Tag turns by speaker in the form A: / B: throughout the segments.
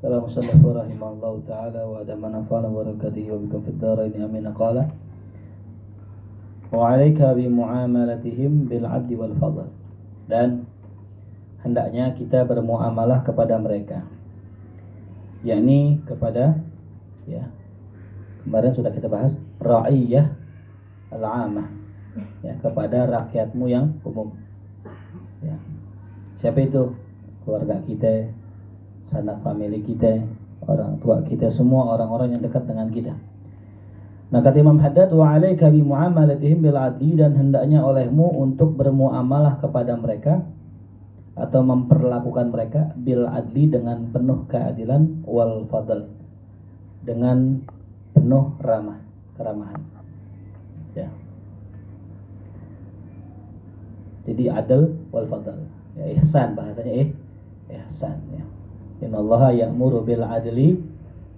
A: قال مصنف رحمه الله تعالى وأدام نفعنا بركاته وبكم في الدارين آمين. قال وعليك بمعاملتهم بالعدل والفضل, dan hendaknya kita bermuamalah kepada mereka, yakni kepada, ya kemarin sudah kita bahas, ra'iyah al-'amah, ya, kepada rakyatmu yang umum, ya. Siapa itu? Keluarga kita, sanak famili kita, orang tua kita, semua orang-orang yang dekat dengan kita. Nah, kata Imam Haddad, wa 'alaika bi muamalatihim bil 'adli, dan hendaknya olehmu untuk bermuamalah kepada mereka atau memperlakukan mereka bil 'adli, dengan penuh keadilan, wal fadl, dengan penuh keramahan. Ya. Jadi adil wal fadl, ya, ihsan bahasanya, ihsan, ya. Innallaha ya'muru bil 'adli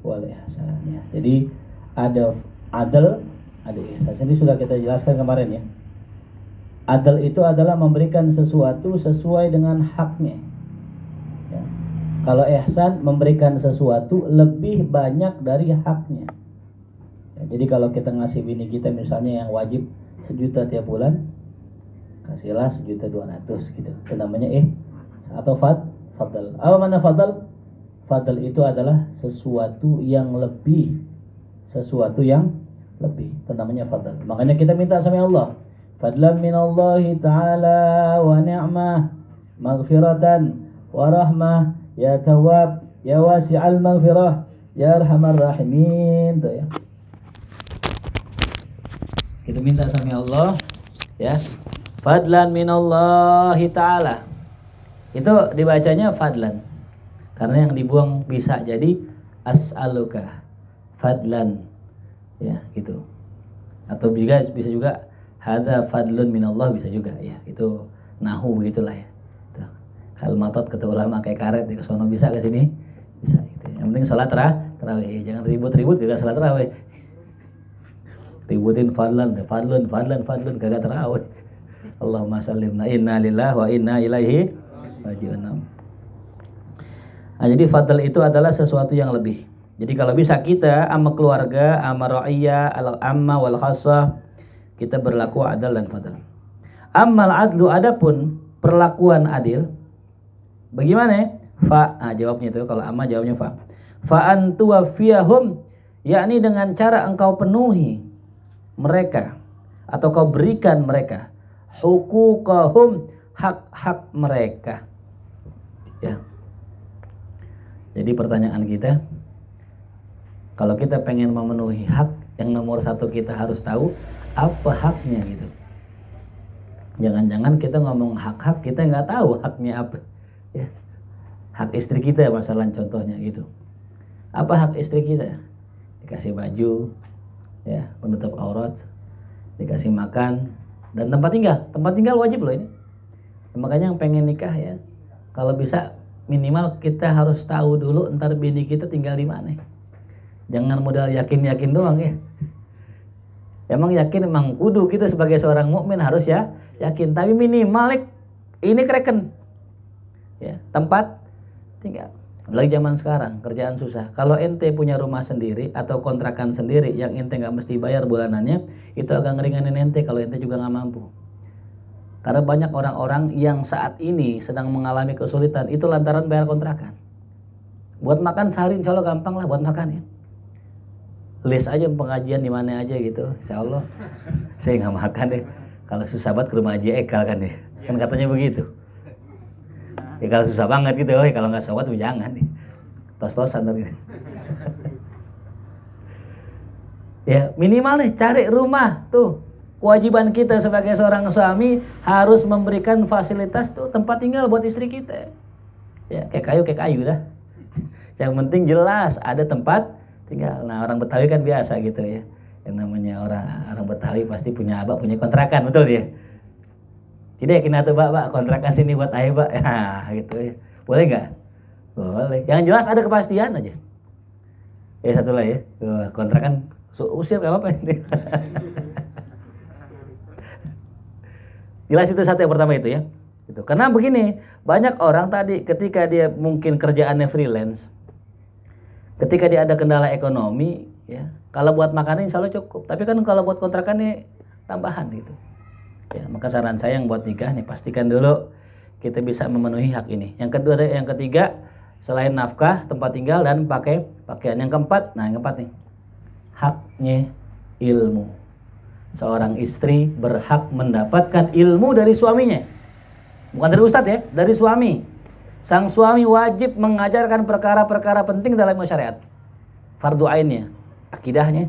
A: wal ihsan, ya. Jadi ada adil, ada ihsan. Ini sudah kita jelaskan kemarin, ya. Adil itu adalah memberikan sesuatu sesuai dengan haknya, ya. Kalau ihsan, memberikan sesuatu lebih banyak dari haknya, ya. Jadi kalau kita ngasih bini kita misalnya yang wajib 1 juta tiap bulan, kasihlah 1.200.000 gitu. Itu namanya atau fadl. Apa mana fadl? Fadl itu adalah sesuatu yang lebih. Itu namanya fadl. Makanya kita minta sama Allah, fadlan minallahi ta'ala wa ni'mah, maghfiratan wa rahmah, ya tawwab, ya wasi'al maghfirah, ya arhamar rahimin. Tuh, ya. Kita minta sama Allah, ya. Fadlan minallahi ta'ala. Itu dibacanya fadlan, karena yang dibuang bisa jadi as'aluka fadlan, ya, gitu. Atau juga bisa juga hadza fadlun minallah, bisa juga, ya. Itu nahu begitulah, ya. Itu. Kalmatot kata ulama kayak karet, ya, ke sono bisa, ke sini bisa, gitu. Yang penting salat tarawih, jangan ribut-ribut juga salat tarawih. Ributin fadlan kagak tarawih. Allahumma sallimna inna lillahi wa inna ilaihi raji'un. Nah, jadi fadl itu adalah sesuatu yang lebih. Jadi kalau bisa kita sama keluarga, sama ra'iyah, al-amma wal khassah, kita berlaku adil dan fadl. Ammal adlu, adapun perlakuan adil, bagaimana? Jawabnya itu, kalau amma jawabnya fa. Fa antu wafiyahum, yakni dengan cara engkau penuhi mereka atau kau berikan mereka hukukahum, hak-hak mereka, ya. Jadi pertanyaan kita, kalau kita pengen memenuhi hak, yang nomor satu kita harus tahu apa haknya, gitu. Jangan-jangan kita ngomong hak-hak, kita nggak tahu haknya apa, ya. Hak istri kita masalah contohnya, gitu. Apa hak istri kita? Dikasih baju, ya, penutup aurat, dikasih makan, dan tempat tinggal wajib loh ini. Makanya yang pengen nikah, ya, kalau bisa minimal kita harus tahu dulu ntar bini kita tinggal di mana. Jangan modal yakin doang, ya. Emang yakin, emang kudu kita sebagai seorang mukmin harus, ya, yakin, tapi minimal ini kereken, ya, tempat tinggal. Lagi zaman sekarang kerjaan susah. Kalau ente punya rumah sendiri atau kontrakan sendiri yang ente nggak mesti bayar bulanannya, itu agak ngeringanin ente kalau ente juga nggak mampu. Karena banyak orang-orang yang saat ini sedang mengalami kesulitan itu lantaran bayar kontrakan. Buat makan sehari insya Allah gampang lah buat makan, ya. List aja pengajian di mana aja gitu, insya Allah. Saya nggak makan deh. Kalau susah banget ke rumah Haji Ekal kan, ya. Kan katanya begitu. Ya kalau susah banget gitu, kalau nggak sholat jangan nih, tos-tosan tadi. Ya minimal nih cari rumah tuh. Kewajiban kita sebagai seorang suami harus memberikan fasilitas tuh tempat tinggal buat istri kita. Ya kayak kayu dah. Yang penting jelas ada tempat tinggal. Nah orang Betawi kan biasa gitu, ya. Yang namanya orang Betawi pasti punya abah, punya kontrakan, betul ya. Jadi yakin atuh Pak, kontrakan sini buat ayah Pak. Nah, gitu ya. Boleh enggak? Boleh. Yang jelas ada kepastian aja. Ya satu lah, ya. Kontrakan usir enggak apa-apa ini. Jelas itu satu yang pertama itu, ya. Gitu. Karena begini, banyak orang tadi ketika dia mungkin kerjaannya freelance, Ketika dia ada kendala ekonomi, ya, kalau buat makanan insya Allah cukup. Tapi kan kalau buat kontrakan nih tambahan gitu. Ya, maka saran saya yang buat nikah nih pastikan dulu kita bisa memenuhi hak ini. Yang kedua, yang ketiga, selain nafkah, tempat tinggal dan pakai pakaian. Yang keempat, nah yang keempat nih, haknya ilmu. Seorang istri berhak mendapatkan ilmu dari suaminya. Bukan dari ustadz ya, dari suami. Sang suami wajib mengajarkan perkara-perkara penting dalam syariat. Fardu ainnya, akidahnya,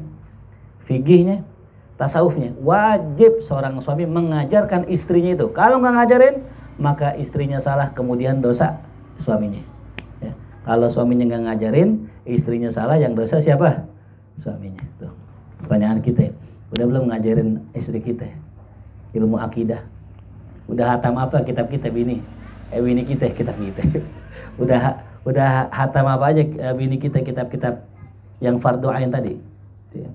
A: fikihnya, tasawufnya. Wajib seorang suami mengajarkan istrinya itu. Kalau nggak ngajarin, maka istrinya salah, kemudian dosa suaminya. Ya. Kalau suaminya nggak ngajarin, istrinya salah, yang dosa siapa? Suaminya. Tuh. Pertanyaan kita, udah belum ngajarin istri kita ilmu akidah? Udah hatam apa kitab kita bini? Bini kita kitab kita. udah hatam apa aja bini kita kitab-kitab yang fardu ain tadi? Ya.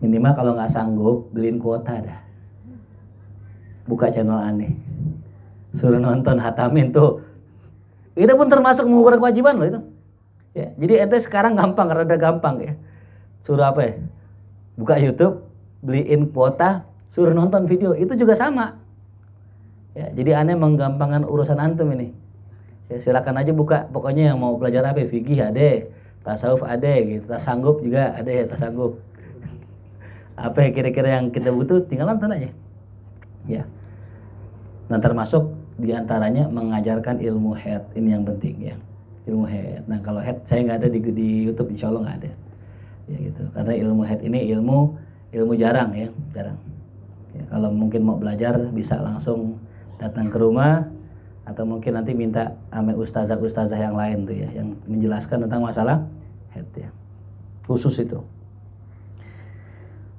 A: Minimal kalau nggak sanggup beliin kuota dah. Buka channel aneh, suruh nonton hatamin tuh. Itu pun termasuk mengukur kewajiban loh itu. Ya, jadi ente sekarang gampang, rada gampang ya. Suruh apa ya? Buka YouTube, beliin kuota, suruh nonton video, itu juga sama. Ya, jadi aneh menggampangkan urusan antum ini. Ya, silakan aja buka, pokoknya yang mau belajar apa, fikih ada, tasawuf ada, gitu. Tas sanggup juga ada, tas sanggup. Apa ya kira-kira yang kita butuh, tinggal nonton aja. Ya. Nah termasuk diantaranya mengajarkan ilmu head, ini yang penting ya, ilmu head. Nah kalau head saya nggak ada di YouTube, insya Allah nggak ada. Ya gitu, karena ilmu head ini ilmu jarang ya, jarang. Ya, kalau mungkin mau belajar bisa langsung datang ke rumah atau mungkin nanti minta sama ustazah yang lain tuh ya, yang menjelaskan tentang masalah head ya, khusus itu.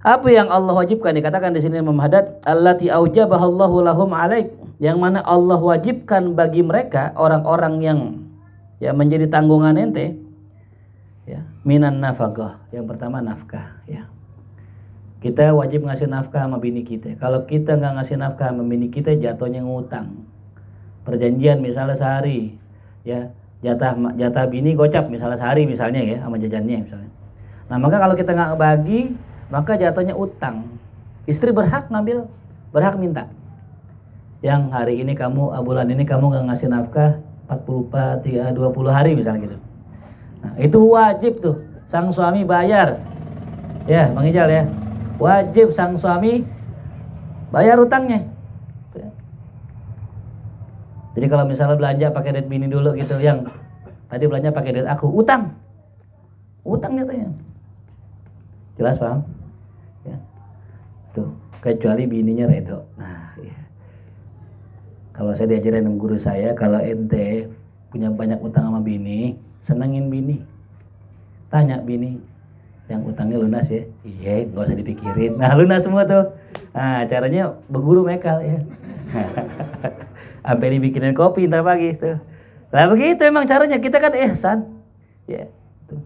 A: Apa yang Allah wajibkan dikatakan di sini Imam Haddad, allati aujabahallahu lahum alaik, yang mana Allah wajibkan bagi mereka orang-orang yang ya menjadi tanggungan ente ya, minan nafkah. Yang pertama nafkah ya. Kita wajib ngasih nafkah sama bini kita. Kalau kita nggak ngasih nafkah sama bini kita, jatuhnya ngutang. Perjanjian misalnya sehari ya, jatah bini gocap misalnya sehari misalnya ya, sama jajannya misalnya. Nah maka kalau kita nggak bagi, maka jatuhnya utang. Istri berhak ngambil, berhak minta. Yang hari ini kamu, bulan ini kamu nggak ngasih nafkah 20 hari misalnya gitu. Nah, itu wajib tuh sang suami bayar. Ya, Bang Ijal ya. Wajib sang suami bayar utangnya. Jadi kalau misalnya belanja pakai duit bini dulu gitu, yang tadi belanja pakai duit aku, utang. Utang jatuhnya. Jelas paham? Ya. Tuh, kecuali bininya redo. Nah, ya. Kalau saya diajarin sama guru saya, kalau ente punya banyak utang sama bini, senengin bini. Tanya bini, yang utangnya lunas ya? Iya, nggak usah dipikirin. Nah, lunas semua tuh. Nah, caranya berguru mekal ya. Sampai dibikinin kopi ntar pagi tuh. Lah begitu emang caranya, kita kan ihsan. Ya, tuh.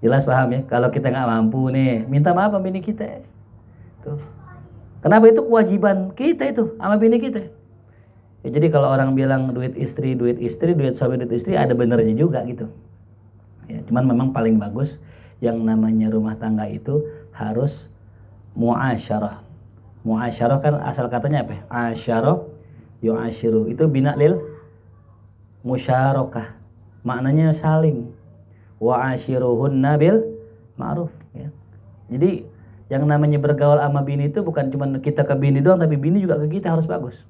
A: Jelas paham ya? Kalau kita nggak mampu nih, minta maaf sama bini kita. Tuh. Kenapa itu kewajiban kita itu sama bini kita? Ya, jadi kalau orang bilang duit istri, duit suami, duit istri, ada benernya juga gitu. Ya, cuman memang paling bagus yang namanya rumah tangga itu harus muasyarah. Muasyarah kan asal katanya apa? Asyarah yu'asyiru. Itu bina lil musyarakah. Maknanya saling. Wa asyiruhunna bil ma'ruf ya. Jadi yang namanya bergaul sama bini itu bukan cuma kita ke bini doang, tapi bini juga ke kita harus bagus.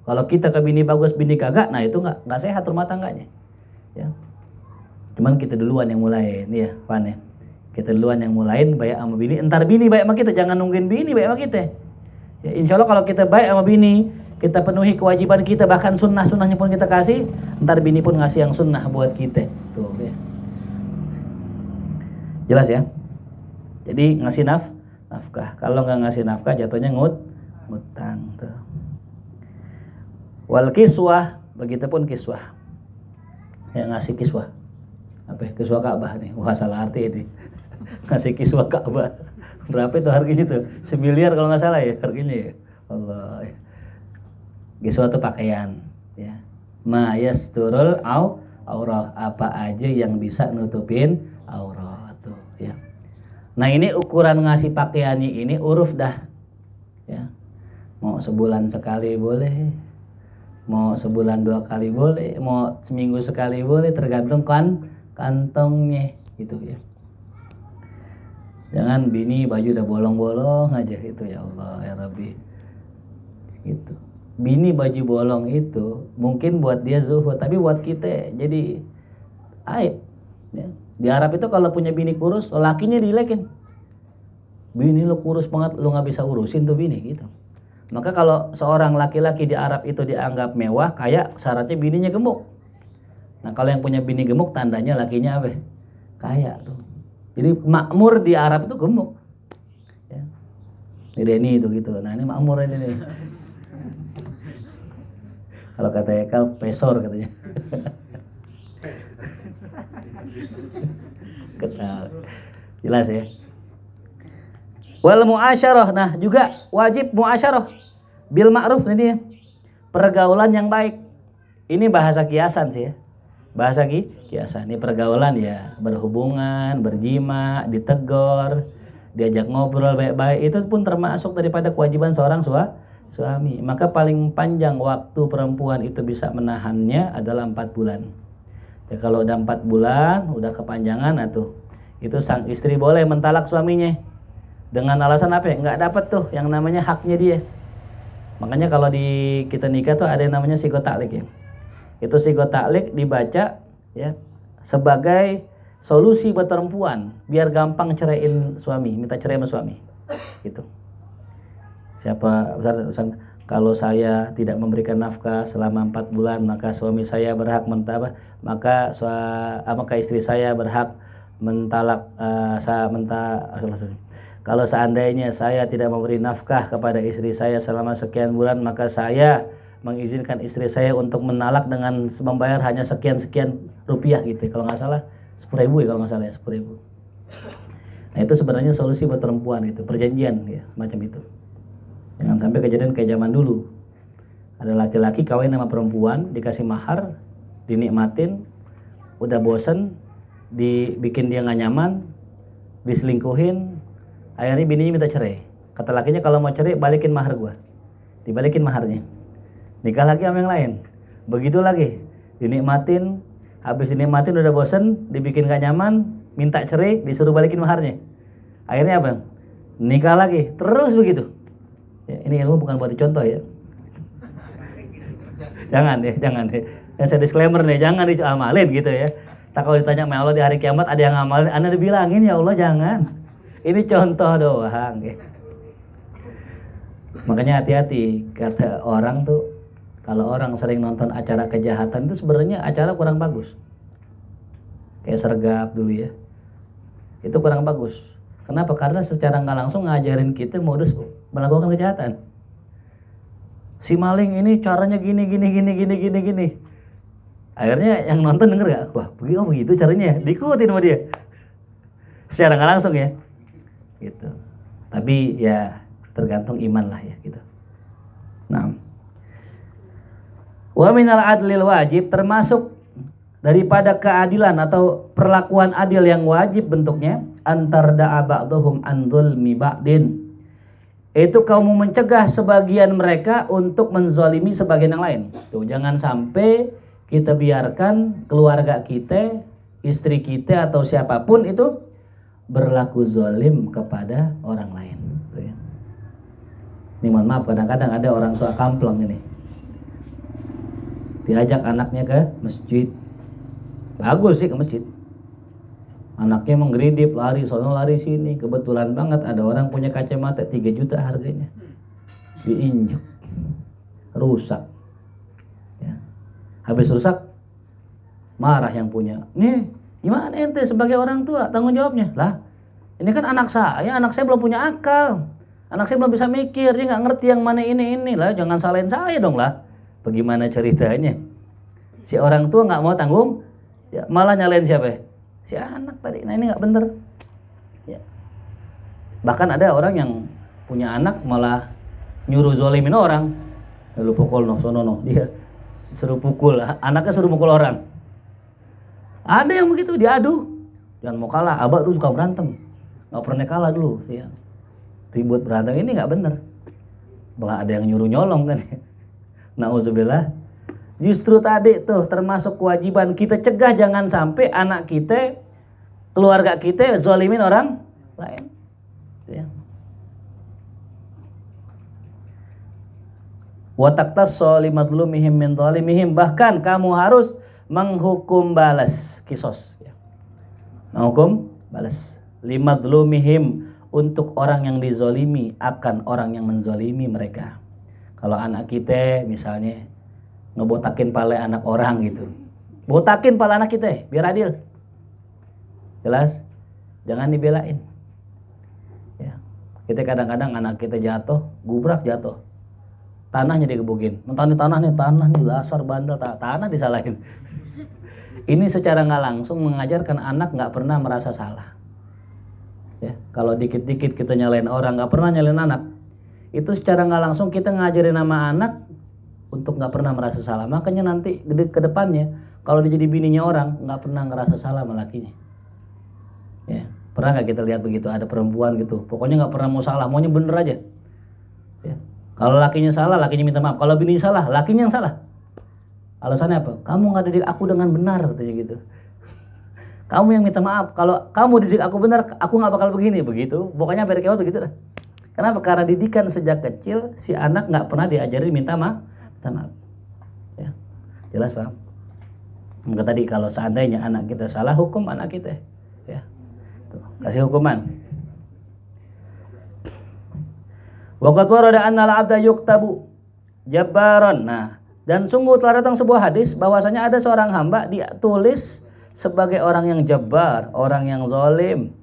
A: Kalau kita ke bini bagus, bini kagak, nah itu nggak sehat rumah tangganya. Ya. Cuman kita duluan yang mulai, nih ya, Pan ya. Kita duluan yang mulain baik sama bini, entar bini baik sama kita, jangan nungguin bini baik sama kita. Ya, insya Allah kalau kita baik sama bini, kita penuhi kewajiban kita, bahkan sunnah-sunnahnya pun kita kasih, entar bini pun ngasih yang sunnah buat kita. Tuh, ya. Jelas ya? Jadi ngasih nafkah. Kalau nggak ngasih nafkah, jatuhnya ngutang. Tuh. Wal kiswah, begitupun kiswah. Yang ngasih kiswah. Apa ya? Kiswah Ka'bah nih. Wah, salah arti ini. Ngasih kiswah Ka'bah. Berapa itu harganya tuh? 1 miliar kalau nggak salah ya harganya ya. Allah. Kiswah itu pakaian, ya. Ma yasturul aurat, apa aja yang bisa nutupin aurat tuh ya. Nah ini ukuran ngasih pakaiannya ini uruf dah ya. Mau sebulan sekali boleh, mau sebulan 2 kali boleh, mau seminggu sekali boleh, tergantung kantongnya gitu ya. Jangan bini baju udah bolong-bolong aja itu, ya Allah ya Rabbi gitu. Bini baju bolong itu mungkin buat dia zuhud, tapi buat kita jadi aib ya. Di Arab itu kalau punya bini kurus, lakinya dilekin, bini lu kurus banget, lu nggak bisa urusin tuh bini gitu. Maka kalau seorang laki-laki di Arab itu dianggap mewah, kaya, syaratnya bininya gemuk. Nah kalau yang punya bini gemuk tandanya lakinya apa? Kaya tuh. Jadi makmur di Arab itu gemuk. Ya. Ini Denny itu gitu. Nah ini makmur ini nih. Kalau kata Eka pesor katanya. Jelas ya. Wal muasyarah, nah juga wajib muasyarah bil ma'ruf, ini pergaulan yang baik. Ini bahasa kiasan sih ya. Bahasa kiasan. Ini pergaulan ya, berhubungan, berjima, ditegur, diajak ngobrol baik-baik, itu pun termasuk daripada kewajiban seorang suami. Maka paling panjang waktu perempuan itu bisa menahannya adalah 4 bulan. Ya kalau udah 4 bulan, udah kepanjangan atuh. Itu sang istri boleh mentalak suaminya. Dengan alasan apa ya? Nggak dapat tuh yang namanya haknya dia. Makanya kalau di kita nikah tuh ada yang namanya sigo taklik ya. Itu sigo taklik dibaca ya sebagai solusi buat perempuan biar gampang ceraiin suami, minta cerai sama suami. Gitu. Siapa kalau saya tidak memberikan nafkah selama 4 bulan, maka suami saya berhak maka istri saya berhak mentalak kalau seandainya saya tidak memberi nafkah kepada istri saya selama sekian bulan, maka saya mengizinkan istri saya untuk menalak dengan membayar hanya sekian-sekian rupiah gitu. Kalau nggak salah 10.000 ya, kalau nggak salah ya 10.000. Nah itu sebenarnya solusi buat perempuan itu, perjanjian ya, macam itu. Jangan sampai kejadian kayak zaman dulu. Ada laki-laki kawin sama perempuan, dikasih mahar, dinikmatin, udah bosen, dibikin dia nggak nyaman, diselingkuhin. Akhirnya bininya minta cerai. Kata lakinya kalau mau cerai balikin mahar gua. Dibalikin maharnya. Nikah lagi sama yang lain. Begitu lagi. Dinikmatin, habis dinikmatin udah bosen, dibikin gak nyaman, minta cerai, disuruh balikin maharnya. Akhirnya apa? Nikah lagi. Terus begitu. Ya, ini ilmu bukan buat dicontoh ya. Jangan ya. Yang saya disclaimer nih, jangan diamalin gitu ya. Tak kalau ditanya sama Allah di hari kiamat ada yang ngamalin, Anda dibilangin ya Allah jangan. Ini contoh doang ya. Makanya hati-hati, kata orang tuh kalau orang sering nonton acara kejahatan itu sebenarnya acara kurang bagus. Kayak Sergap dulu ya. Itu kurang bagus. Kenapa? Karena secara nggak langsung ngajarin kita modus melakukan kejahatan. Si maling ini caranya gini. Akhirnya yang nonton denger gak? Wah begitu caranya, diikutin sama dia. Secara nggak langsung ya. Gitu. Tapi ya tergantung iman lah ya gitu. Nah, wa minal adlil wajib, termasuk daripada keadilan atau perlakuan adil yang wajib bentuknya, antar da'a ba'dhum an dzulmi ba'din. Itu kamu mencegah sebagian mereka untuk menzalimi sebagian yang lain. Tuh, jangan sampai kita biarkan keluarga kita, istri kita atau siapapun itu berlaku zalim kepada orang lain. Tuh ya. Ini mohon maaf, kadang-kadang ada orang tua kampleng ini. Diajak anaknya ke masjid. Bagus sih ke masjid. Anaknya menggeridip, lari sono lari sini. Kebetulan banget ada orang punya kacamata 3 juta harganya. Diinjek. Rusak. Ya. Habis rusak, marah yang punya. Nih, gimana ente sebagai orang tua tanggung jawabnya? Lah, ini kan anak saya belum punya akal. Anak saya belum bisa mikir, dia nggak ngerti yang mana ini lah. Jangan salahin saya dong lah. Bagaimana ceritanya? Si orang tua nggak mau tanggung, ya, malah nyalain siapa? Si anak tadi. Nah ini nggak bener. Ya. Bahkan ada orang yang punya anak malah nyuruh zolimin orang. Lu pukul sono dia suruh pukul, anaknya suruh pukul orang. Ada yang begitu, diadu. Jangan mau kalah, abah dulu suka berantem. Nggak pernah kalah dulu. Ya. Ribut berantem ini nggak benar. Bahkan ada yang nyuruh nyolong kan. Nauzubillah. Justru tadi tuh termasuk kewajiban kita cegah jangan sampai anak kita, keluarga kita zalimin orang lain. Ya. Wa taqtasu limadlumihim min zalimihim, bahkan kamu harus menghukum balas, kisos ya. Menghukum balas limadlumihim, untuk orang yang dizolimi akan orang yang menzolimi mereka. Kalau anak kita misalnya ngebotakin pala anak orang gitu, botakin pala anak kita biar adil, jelas, jangan dibelain ya. Kita kadang-kadang anak kita jatuh, gubrak jatuh, tanahnya digebukin, mentang tanah nih dasar bandel, tanah disalahin. Ini secara nggak langsung mengajarkan anak nggak pernah merasa salah. Ya, kalau dikit-dikit kita nyalain orang, nggak pernah nyalain anak, itu secara nggak langsung kita ngajarin nama anak untuk nggak pernah merasa salah. Makanya nanti ke depannya kalau dia jadi bininya orang, nggak pernah ngerasa salah sama lakinya. Ya, pernah nggak kita lihat begitu, ada perempuan gitu, pokoknya nggak pernah mau salah, maunya bener aja. Ya. Kalau lakinya salah, lakinya minta maaf. Kalau bini salah, lakinya yang salah. Alasannya apa? Kamu nggak didik aku dengan benar, katanya gitu. Kamu yang minta maaf. Kalau kamu didik aku benar, aku nggak bakal begini, begitu. Pokoknya sampai kiamat begitu dah. Kenapa? Karena didikan sejak kecil si anak nggak pernah diajarin minta maaf. Ya, jelas paham? Maka tadi kalau seandainya anak kita salah, hukum anak kita, ya, tuh, kasih hukuman. Waqad warada anna al-'abda yuktabu jabbaran. Nah, dan sungguh telah datang sebuah hadis bahwasanya ada seorang hamba ditulis sebagai orang yang jabbar, orang yang zalim.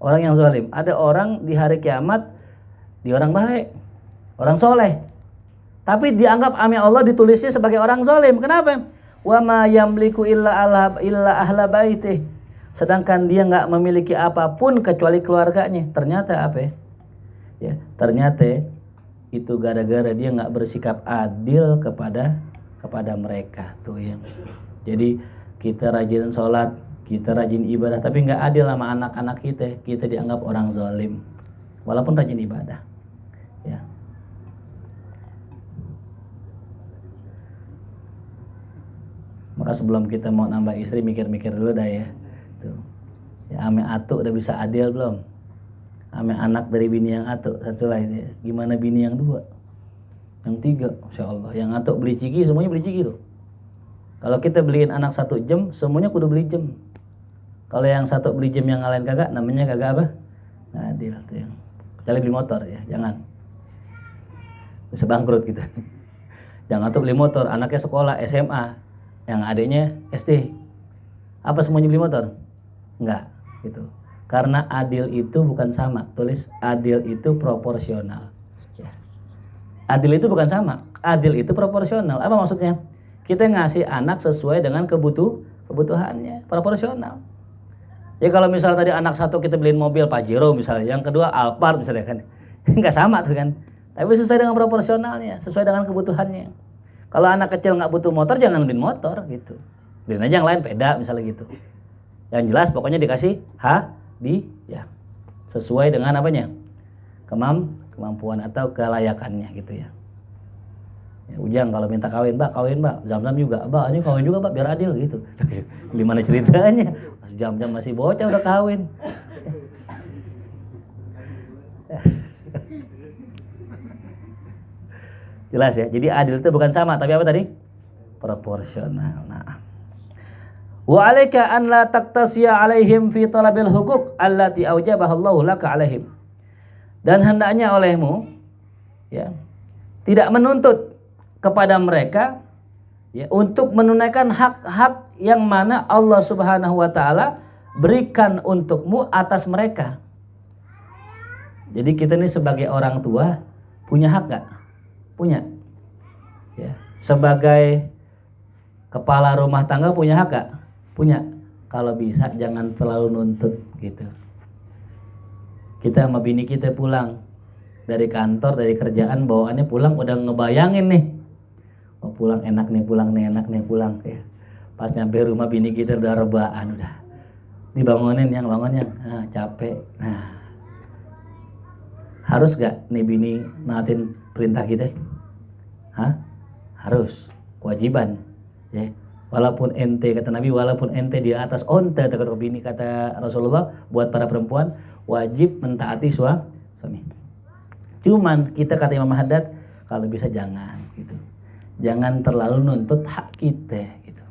A: Orang yang zalim. Ada orang di hari kiamat dia orang baik, orang soleh, tapi dianggap ami Allah ditulisnya sebagai orang zalim. Kenapa? Wa ma yamliku illa ahla baitih. Sedangkan dia nggak memiliki apapun kecuali keluarganya. Ternyata apa? Ya, ternyata itu gara-gara dia nggak bersikap adil kepada mereka tuh yang. Jadi kita rajin sholat, kita rajin ibadah, tapi nggak adil sama anak-anak kita dianggap orang zalim, walaupun rajin ibadah. Ya. Maka sebelum kita mau nambah istri, mikir-mikir dulu dah ya. Tuh. Ya, ame atu udah bisa adil belum? Ame anak dari bini yang atu, satu lagi. Gimana bini yang dua? Yang tiga, Masya Allah. Yang atu beli ciki, semuanya beli ciki tuh. Kalau kita beliin anak 1 jam, semuanya kudu beli jam. Kalau yang satu beli jam yang lain kagak, namanya kagak apa? Nggak adil tuh yang. Kecuali beli motor ya, jangan. Bisa bangkrut kita. Jangan tuh beli motor, anaknya sekolah SMA, yang adiknya SD. Apa semuanya beli motor? Enggak, gitu. Karena adil itu bukan sama. Tulis adil itu proporsional. Ya. Adil itu bukan sama. Adil itu proporsional. Apa maksudnya? Kita ngasih anak sesuai dengan kebutuhannya, proporsional. Ya kalau misalnya tadi anak satu kita beliin mobil Pajero misalnya, yang kedua Alphard misalnya kan, nggak sama tuh kan. Tapi sesuai dengan proporsionalnya, sesuai dengan kebutuhannya. Kalau anak kecil nggak butuh motor, jangan beliin motor gitu. Beliin aja yang lain, peda misalnya gitu. Yang jelas pokoknya dikasih ya sesuai dengan apanya, kemampuan atau kelayakannya gitu ya. Ya, Ujang kalau minta kawin mbak, Zam-Zam juga, mbak ini kawin juga mbak biar adil gitu. Gimana ceritanya? Zam-Zam masih bocah udah kawin. Jelas ya. Jadi adil itu bukan sama, tapi apa tadi? Proporsional. Nah. Wa 'alaika an la taqtasiya 'alaihim fi talabil huquq allati aujabahallahu laka 'alaihim. Dan hendaknya olehmu ya tidak menuntut kepada mereka ya untuk menunaikan hak-hak yang mana Allah Subhanahu wa taala berikan untukmu atas mereka. Jadi kita ini sebagai orang tua punya hak enggak? Punya. Ya. Sebagai kepala rumah tangga punya hak enggak? Punya. Kalau bisa jangan terlalu nuntut gitu. Kita sama bini kita pulang dari kantor, dari kerjaan, bawaannya pulang udah ngebayangin nih. Oh pulang enak nih, pulang nih, enak nih, pulang ya. Pas nyampe rumah bini kita udah rebaan, udah dibangunin yang capek. Nah, harus gak nih bini naatin perintah kita? Harus, kewajiban. Ya. Walaupun ente, kata Nabi, walaupun ente di atas onta, kata bini, kata Rasulullah, buat para perempuan wajib mentaati suami. Cuman kita, kata Imam Haddad, kalau bisa jangan gitu. Jangan terlalu nuntut hak kita gitu.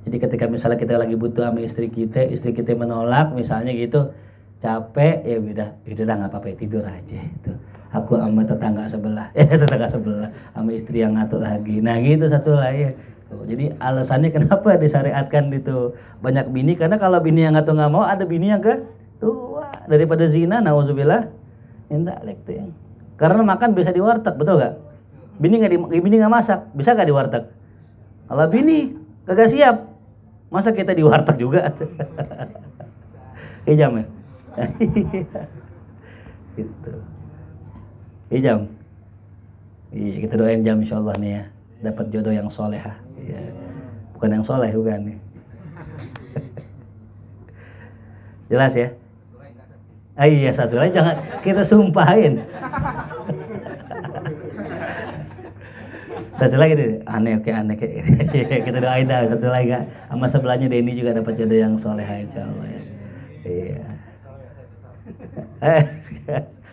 A: Jadi ketika misalnya kita lagi butuh sama istri kita menolak misalnya gitu, capek, ya udah nggak apa-apa, tidur aja itu. Aku sama tetangga sebelah sama istri yang ngatur lagi. Nah gitu satu lah ya. Jadi alasannya kenapa disyariatkan itu banyak bini, karena kalau bini yang nggak mau, ada bini yang kedua daripada zina, nauzubillah. Minta tuh yang. Karena makan bisa di warteg, betul gak? Bini nggak masak, bisa gak di warteg? Kalau bini kagak siap, masa kita di warteg juga? Hijam ya? Gitu. Hijam. Iya, kita doain Jam insyaallah nih ya, dapat jodoh yang solehah. Iya. Bukan yang soleh, bukan nih. Jelas ya? Iya, satu lagi jangan kita sumpahin. Satu lagi deh, aneh. Kita doain dah satu lagi gak? Sama sebelahnya Denny juga dapat jodoh yang solehah insyaallah ya. Iya.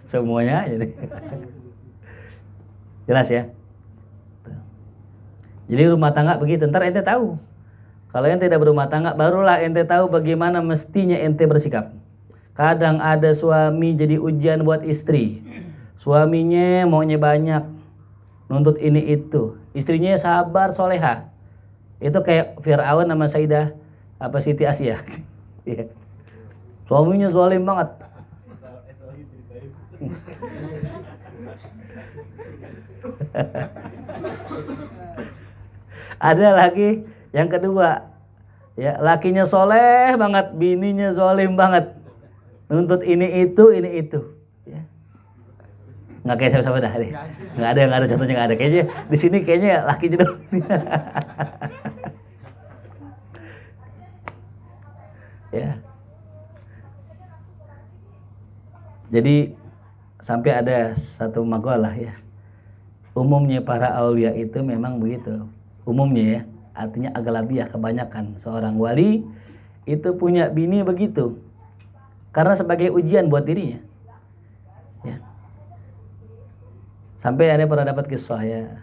A: Semuanya jadi. Jelas ya? Jadi rumah tangga begitu, ntar ente tahu. Kalau ente tidak berumah tangga, barulah ente tahu bagaimana mestinya ente bersikap. Kadang ada suami jadi ujian buat istri. Suaminya maunya banyak, nuntut ini itu. Istrinya sabar, soleha. Itu kayak Fir'aun sama Sayyidah Siti Asia. Suaminya zalim banget. Ada lagi yang kedua, ya, lakinya soleh banget, bininya zalim banget, nuntut ini itu, ya. Nggak kayak siapa-siapa dah, nggak ada contohnya, nggak ada. Kayaknya di sini kayaknya lakinya dong. Ya. Jadi sampai ada satu maqalah ya. Umumnya para aulia itu memang begitu. Umumnya ya, artinya aglabiah, kebanyakan seorang wali itu punya bini begitu. Karena sebagai ujian buat dirinya. Ya. Sampai ada pernah dapat kisah ya,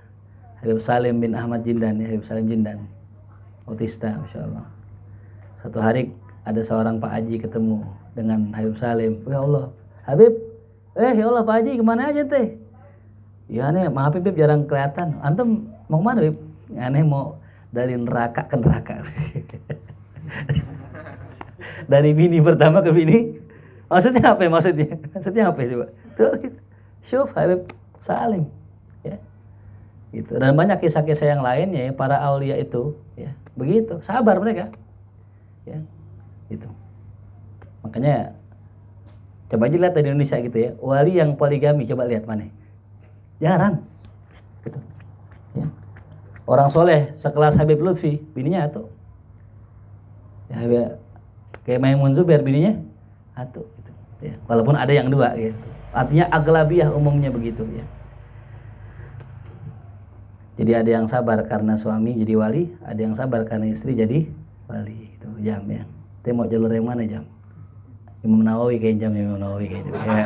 A: Habib Salim bin Ahmad Jindan ya, Habib Salim Jindan, autista, masya Allah. Satu hari ada seorang Pak Haji ketemu dengan Habib Salim. Ya Allah, Habib, ya Allah Pak Haji, kemana aja teh? Ya aneh, maaf Bib, jarang kelihatan. Antum mau kemana Bib? Aneh mau dari neraka ke neraka. Dari bini pertama ke bini. Maksudnya apa ya? Maksudnya apa itu? Tuh, syuf Habib Salim. Ya. Gitu. Dan banyak kisah-kisah yang lainnya ya, para aulia itu ya, begitu, sabar mereka. Ya. Gitu. Makanya coba aja lihat di Indonesia gitu ya, wali yang poligami, coba lihat mana? Jarang. Gitu. Ya. Orang soleh sekelas Habib Lutfi, bininya atuh. Ya, kayak Maimun Zubair, bininya atuh gitu. Ya. Walaupun ada yang dua gitu. Artinya aglabiah umumnya begitu ya. Jadi ada yang sabar karena suami jadi wali, ada yang sabar karena istri jadi wali. Itu Jam ya. Kita mau jalur yang mana Jam? Imam Nawawi kayak Jam, Imam Nawawi kayak gitu. Ya.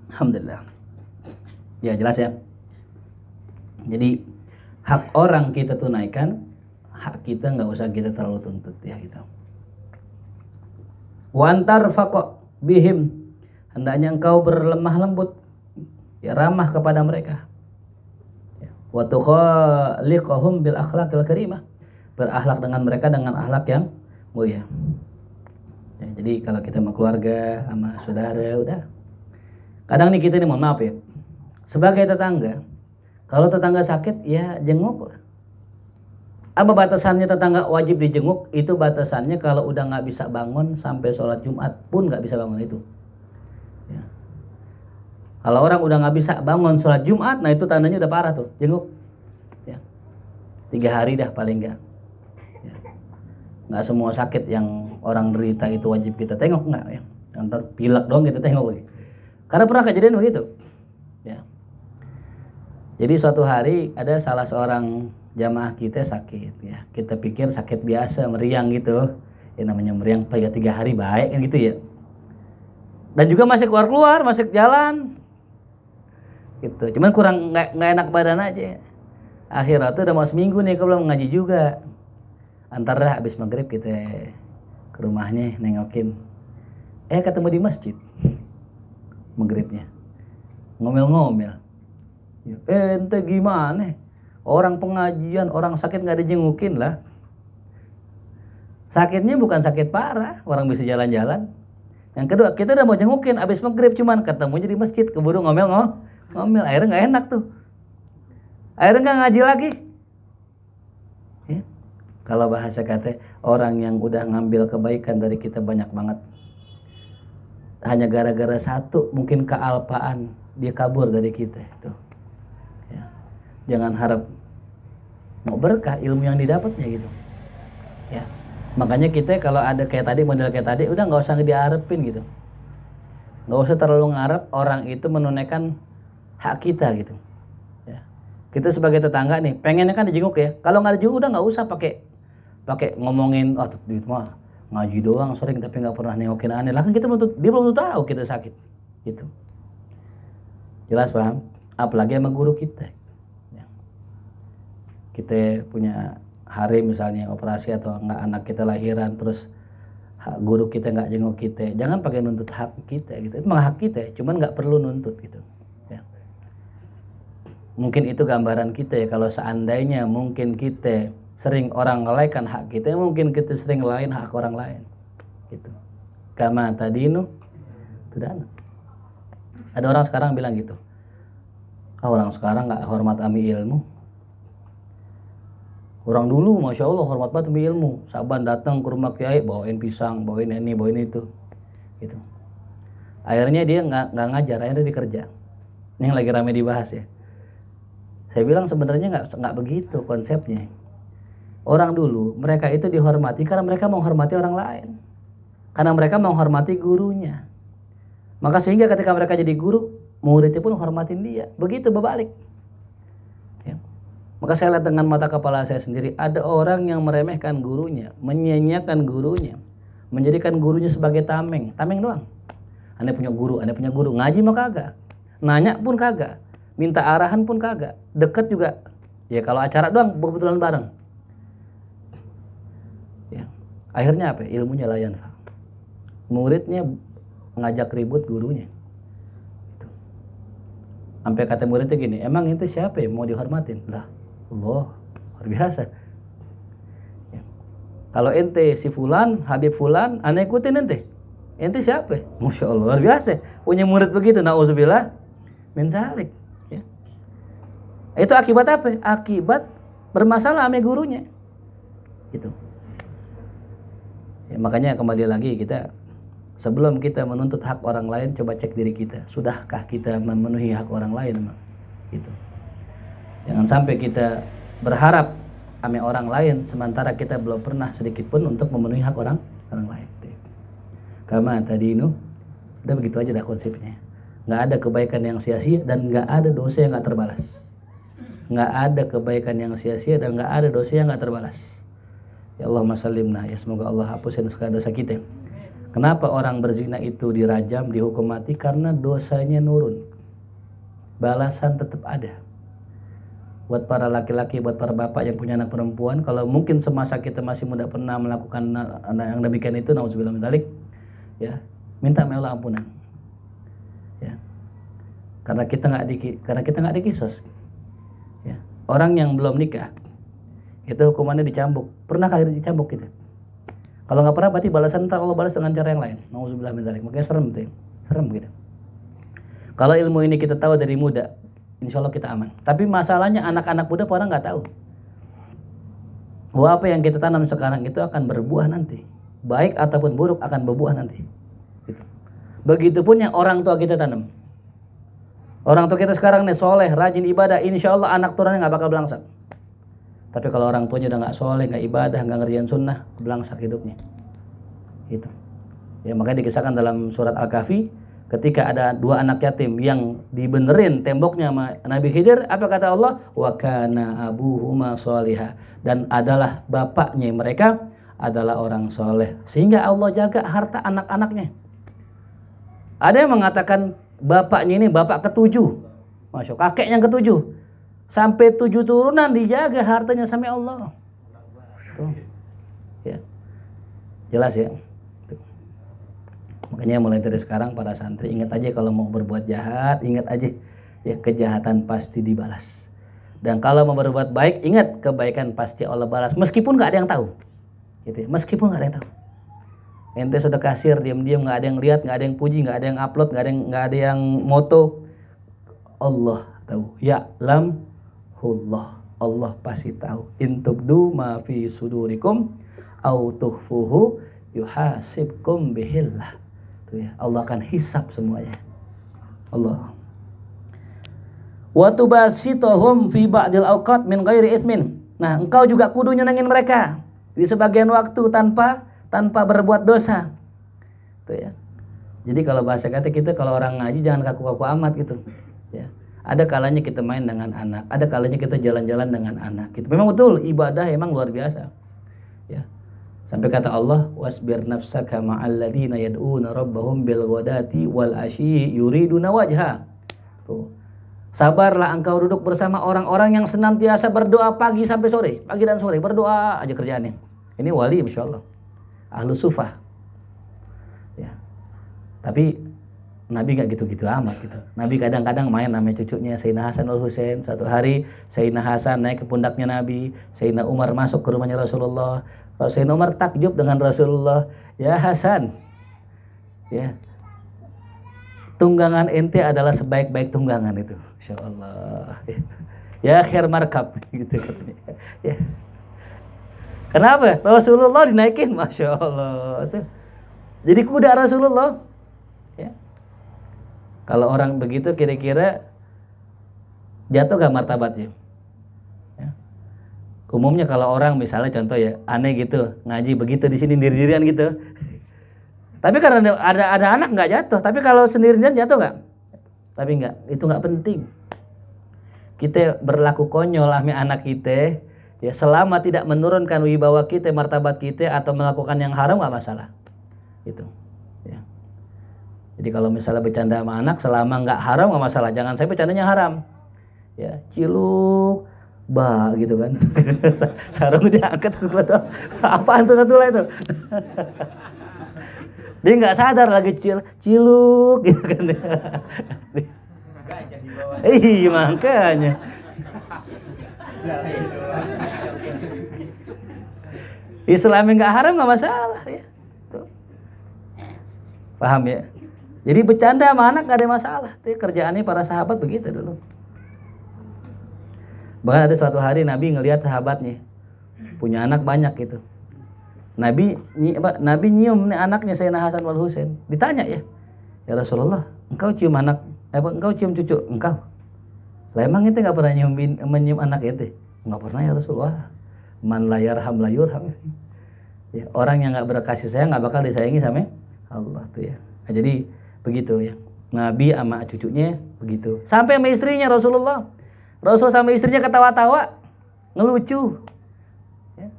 A: Alhamdulillah. Ya jelas ya. Jadi hak orang kita tunaikan, hak kita nggak usah kita terlalu tuntut ya gitu. Wantar faqo bihim, hendaknya engkau berlemah lembut, ya, ramah kepada mereka. Wa tukhaliqahum bil akhlaqil karimah, berakhlak dengan mereka dengan akhlak yang mulia. Ya, jadi kalau kita sama keluarga, sama saudara, udah Kadang nih kita nih, mohon maaf ya, sebagai tetangga, kalau tetangga sakit ya jenguk. Apa batasannya tetangga wajib dijenguk? Itu batasannya kalau udah nggak bisa bangun sampai sholat Jumat pun nggak bisa bangun itu. Ya. Kalau orang udah nggak bisa bangun sholat Jumat, nah itu tandanya udah parah tuh, jenguk. Ya. 3 hari dah paling nggak. Ya. Nggak semua sakit yang orang derita itu wajib kita tengok, nggak ya. Ntar pilek doang kita tengok lagi. Karena pernah kejadian begitu. Ya. Jadi suatu hari ada salah seorang jamaah kita sakit ya. Kita pikir sakit biasa, meriang gitu. Ya namanya meriang 3 hari baik kan gitu ya. Dan juga masih keluar-keluar, masih jalan. Gitu. Cuman kurang nggak enak badan aja. Akhirnya tuh udah mau seminggu nih, kalau belum ngaji juga. Antara habis maghrib kita ke rumahnya nengokin. Ketemu di masjid. Maghribnya ngomel-ngomel, ente gimana, orang pengajian, orang sakit nggak dijengukin lah. Sakitnya bukan sakit parah, orang bisa jalan-jalan. Yang kedua, kita udah mau jengukin abis maghrib, cuman ketemunya di masjid, keburu ngomel, akhirnya nggak enak tuh, akhirnya nggak ngaji lagi ya. Kalau bahasa kata, orang yang udah ngambil kebaikan dari kita banyak banget, hanya gara-gara satu mungkin kealpaan dia kabur dari kita itu. Ya. Jangan harap mau berkah ilmu yang didapatnya gitu. Ya. Makanya kita kalau ada kayak tadi, model kayak tadi, udah nggak usah diharapin gitu. Nggak usah terlalu ngarep orang itu menunaikan hak kita gitu. Ya. Kita sebagai tetangga nih, pengennya kan dijenguk ya. Kalau nggak dijenguk udah nggak usah pakai ngomongin, duit mah ngaji doang sering tapi nggak pernah nengokin aneh lah, kan kita dia belum tahu kita sakit gitu. Jelas paham? Apalagi sama guru kita ya. Kita punya hari misalnya operasi atau nggak, anak kita lahiran terus guru kita nggak jenguk kita, jangan pakai nuntut hak kita gitu. Itu memang hak kita, cuman nggak perlu nuntut gitu ya. Mungkin itu gambaran kita ya, kalau seandainya mungkin kita sering orang lalaikan hak kita, mungkin kita sering lalaikan hak orang lain gitu. Kama tadinu tudana. Ada orang sekarang bilang gitu, orang sekarang nggak hormat ami ilmu. Orang dulu masya Allah hormat banget ami ilmu, saban datang ke rumah kiai bawain pisang, bawain ini, bawain itu gitu. Akhirnya dia nggak ngajar, akhirnya dia kerja. Ini yang lagi ramai dibahas ya. Saya bilang sebenarnya nggak begitu konsepnya. Orang dulu mereka itu dihormati karena mereka menghormati orang lain, karena mereka menghormati gurunya. Maka sehingga ketika mereka jadi guru, muridnya pun menghormatin dia. Begitu berbalik ya. Maka saya lihat dengan mata kepala saya sendiri, ada orang yang meremehkan gurunya, menyanyiakan gurunya, menjadikan gurunya sebagai tameng doang. Anda punya guru, ngaji mah kagak, nanya pun kagak, minta arahan pun kagak, deket juga ya kalau acara doang kebetulan bareng. Akhirnya apa? Ilmunya layan. Muridnya ngajak ribut gurunya. Sampai kata muridnya gini, emang ente siapa ya mau dihormatin? Lah, Allah, luar biasa. Ya. Kalau ente si fulan, Habib fulan, ane ikutin ente. Ente siapa? Masya Allah, luar biasa. Punya murid begitu, na'udzubillah min zalik. Ya. Itu akibat apa? Akibat bermasalah sama gurunya. Gitu. Ya, makanya kembali lagi, kita sebelum kita menuntut hak orang lain, coba cek diri kita, sudahkah kita memenuhi hak orang lain gitu. Jangan sampai kita berharap sama orang lain sementara kita belum pernah sedikit pun untuk memenuhi hak orang lain. Kama tadi udah begitu aja dah konsepnya. Nggak ada kebaikan yang sia-sia dan nggak ada dosa yang nggak terbalas. Nggak ada kebaikan yang sia-sia dan nggak ada dosa yang nggak terbalas. Ya Allahumma sallimna, ya semoga Allah hapusin segala dosa kita. Kenapa orang berzina itu dirajam, dihukum mati? Karena dosanya nurun, balasan tetap ada. Buat para laki-laki, buat para bapak yang punya anak perempuan, kalau mungkin semasa kita masih muda pernah melakukan yang demikian itu, nauzubillah min dzalik, ya minta Allah ampunan. Ya. Karena kita nggak dikisos. Ya. Orang yang belum nikah itu hukumannya dicambuk. Pernah kali dicambuk gitu? Kalau nggak pernah, berarti balasan ntar Allah balas dengan cara yang lain. Nauzubillah min dzalik. Makanya serem tuh, serem gitu. Kalau ilmu ini kita tahu dari muda, insya Allah kita aman. Tapi masalahnya anak-anak muda orang nggak tahu. Bahwa apa yang kita tanam sekarang itu akan berbuah nanti. Baik ataupun buruk akan berbuah nanti. Gitu. Begitupun yang orang tua kita tanam. Orang tua kita sekarang nih soleh, rajin ibadah, insya Allah anak turunnya nggak bakal belangsak. Tapi kalau orang tuanya udah nggak soleh, nggak ibadah, nggak ngerjain sunnah, belangsak hidupnya. Gitu. Ya makanya dikisahkan dalam surat Al-Kahfi, ketika ada dua anak yatim yang dibenerin temboknya sama Nabi Khidir, apa kata Allah? Wa kana abuhuma sholiha, dan adalah bapaknya mereka adalah orang soleh, sehingga Allah jaga harta anak-anaknya. Ada yang mengatakan bapaknya ini bapak ketujuh, masya Allah, kakek yang ketujuh, sampai 7 turunan dijaga hartanya sama Allah. Tuh. Ya. Jelas ya. Makanya mulai dari sekarang para santri ingat aja kalau mau berbuat jahat, ingat aja ya kejahatan pasti dibalas. Dan kalau mau berbuat baik, ingat kebaikan pasti Allah balas meskipun nggak ada yang tahu. Gitu ya. Meskipun nggak ada yang tahu. Ente sudah kasir diam-diam, nggak ada yang lihat, nggak ada yang puji, nggak ada yang upload, nggak ada yang moto. Allah tahu. Ya lamhullah. Allah pasti tahu. In tubdu ma fi sudurikum au tukhfuhu yuhasibkum bihillah. Ya, Allah akan hisab semuanya. Allah. Wa tubasitohum fi ba'dil awqat min ghairi itsmin. Nah, engkau juga kudu nyenengin mereka di sebagian waktu tanpa berbuat dosa. Tuh ya. Jadi kalau bahasa kata kita kalau orang ngaji jangan kaku-kaku amat gitu. Ya. Ada kalanya kita main dengan anak, ada kalanya kita jalan-jalan dengan anak. Gitu. Memang betul ibadah emang luar biasa. Ya. Sampai kata Allah, wasbir nafsaka ma'al ladzina yad'una rabbahum bil ghadati wal asyi yuriduna wajha. Tuh. Sabarlah engkau duduk bersama orang-orang yang senantiasa berdoa pagi sampai sore, pagi dan sore berdoa aja kerjaannya. Ini wali insyaallah. Ahlu sufah. Ya. Tapi Nabi gak gitu-gitu amat gitu. Nabi kadang-kadang main sama cucunya Sayyidina Hasan al Husain. Satu hari Sayyidina Hasan naik ke pundaknya Nabi, Sayyidina Umar masuk ke rumahnya Rasulullah. Sayyidina Umar takjub dengan Rasulullah, ya Hasan, ya tunggangan ente adalah sebaik-baik tunggangan itu, Insya Allah. Ya khair markab, gitu katanya. Ya. Kenapa? Rasulullah dinaikin, Masya Allah. Itu. Jadi kuda Rasulullah. Ya. Kalau orang begitu kira-kira jatuh gak martabatnya? Umumnya kalau orang misalnya contoh ya aneh gitu ngaji begitu di sini diri-dirian gitu. Tapi karena ada anak nggak jatuh. Tapi kalau sendirian jatuh nggak? Tapi nggak, itu nggak penting. Kita berlaku konyol sama anak kita ya selama tidak menurunkan wibawa kita, martabat kita atau melakukan yang haram nggak masalah. Gitu. Ya. Jadi kalau misalnya bercanda sama anak selama nggak haram nggak masalah. Jangan sampai bercandanya haram. Ya ciluk. Bah gitu kan. Sarung dia angkat apaan tuh satu lah itu. Dia nggak sadar lagi ciluk gitu kan. Iya makanya. Islami nggak haram nggak masalah ya. Tuh. Paham ya? Jadi bercanda sama anak nggak ada masalah. Itu kerjaannya para sahabat begitu dulu. Bahkan ada suatu hari Nabi ngelihat sahabatnya punya anak banyak gitu. Nabi nyium nih anaknya Sayyidina Hasan wal Husain. Ditanya ya Rasulullah, engkau cium anak, engkau cium cucu engkau? Lah emang ente nggak pernah menyium anak ente? Nggak pernah ya Rasulullah. Man la yarham la yurham. Ya, orang yang nggak berkasih sayang nggak bakal disayangi sama Allah tuh ya. Nah, jadi begitu ya. Nabi sama cucunya begitu. Sampai sama istrinya Rasulullah. Rasul sama istrinya ketawa-tawa, ngelucu. Ya.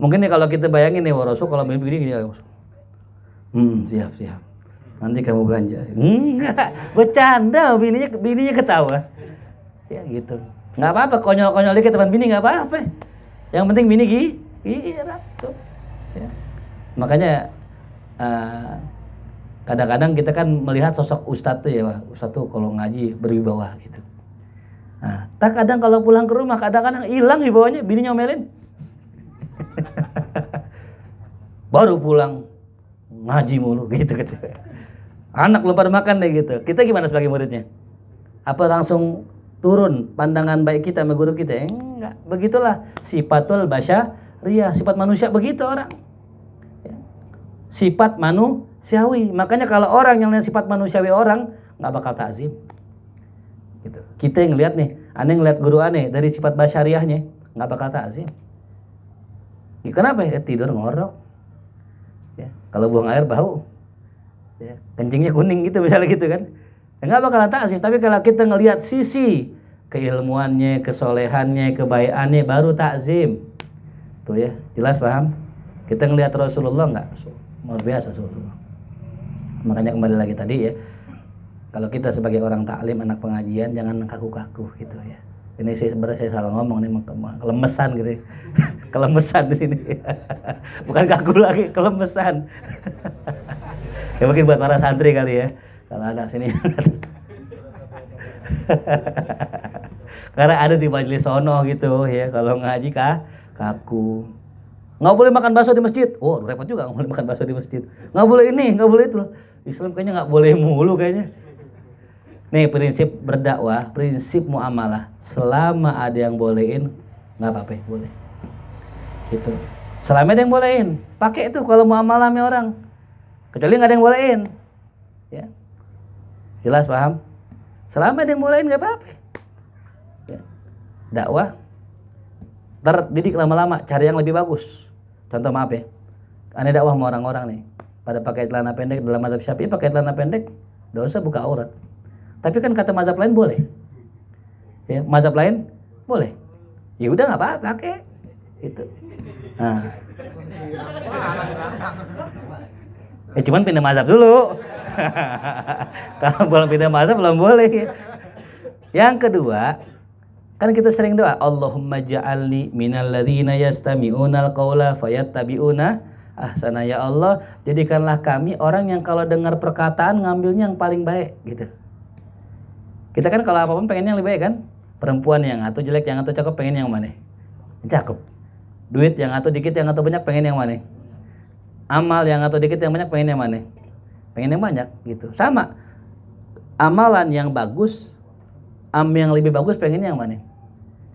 A: Mungkin nih kalau kita bayangin nih Rasul kalau begini gini, siap. Nanti kamu belanja. Enggak, bercanda, bininya ketawa. Ya gitu. Nggak apa-apa, konyol-konyol dikit teman bini nggak apa-apa. Yang penting bini gila tuh. Ya. Makanya kadang-kadang kita kan melihat sosok ustadz tuh ya, ustadz tuh kalau ngaji berwibawa gitu. Nah, tak kadang kalau pulang ke rumah kadang-kadang hilang wibawanya, bini nyomelin. Baru pulang ngaji mulu gitu. Anak belum pada makan deh gitu. Kita gimana sebagai muridnya? Apa langsung turun pandangan baik kita sama guru kita? Enggak. Begitulah sifatul basyariyah, sifat manusia begitu orang. Ya. Sifat manusiawi. Makanya kalau orang yang lihat sifat manusiawi orang nggak bakal takzim. Gitu. Kita yang lihat nih, aneh ngeliat guru aneh dari sifat basyariahnya nggak bakal takzim. Ya, kenapa? Ya, tidur ngorok. Ya. Kalau buang air bau. Ya. Kencingnya kuning gitu misalnya gitu kan. Enggak bakalan takzim, tapi kalau kita ngelihat sisi keilmuannya, kesolehannya, kebaikannya baru takzim. Tuh ya, jelas paham? Kita ngelihat Rasulullah enggak? Luar biasa Rasulullah. Makanya kembali lagi tadi ya. Kalau kita sebagai orang taklim, anak pengajian jangan kaku-kaku gitu ya. Ini sebenarnya saya salah ngomong nih, kelemesan gitu. Kelemesan di sini. Bukan kaku lagi, kelemesan. Ya mungkin buat para santri kali ya. Kalau anak sini karena ada di majelis sono gitu ya, kalau ngaji kaku. Nggak boleh makan bakso di masjid. Oh repot juga, nggak boleh makan bakso di masjid. Nggak boleh ini, nggak boleh itu. Islam kayaknya nggak boleh mulu kayaknya. Nih prinsip berdakwah, prinsip muamalah. Selama ada yang bolehin, nggak apa-apa, boleh. Gitu. Selama ada yang bolehin, pakai itu kalau muamalah sama orang. Kecuali nggak ada yang bolehin. Ya. Jelas paham? Selama ada yang bolehin nggak apa-apa. Ya. Dakwah terdidik lama-lama, cari yang lebih bagus. Contoh maaf ya, aneh dakwah sama orang-orang nih, pada pakai celana pendek dalam mazhab Syafi'i, pakai celana pendek dosa buka aurat. Tapi kan kata mazhab lain boleh. Ya, mazhab lain boleh. Ya udah nggak apa-apa, pakai. Itu. Nah. Ya cuman pindah mazhab dulu. Kalau belum pindah mazhab belum boleh. Yang kedua, kan kita sering doa, Allahumma ja'alni minal ladzina yastami'unal qaula fayattabi'una ahsana. Ya Allah, jadikanlah kami orang yang kalau dengar perkataan ngambilnya yang paling baik gitu. Kita kan kalau apapun pengennya yang lebih baik kan? Perempuan yang atau jelek, yang atau cakep, pengen yang mana? Cakep. Duit yang atau dikit, yang atau banyak, pengen yang mana? Amal yang atau dikit, yang banyak, pengen yang mana? Pengen yang banyak gitu. Sama. Amalan yang bagus, yang lebih bagus, pengen yang mana?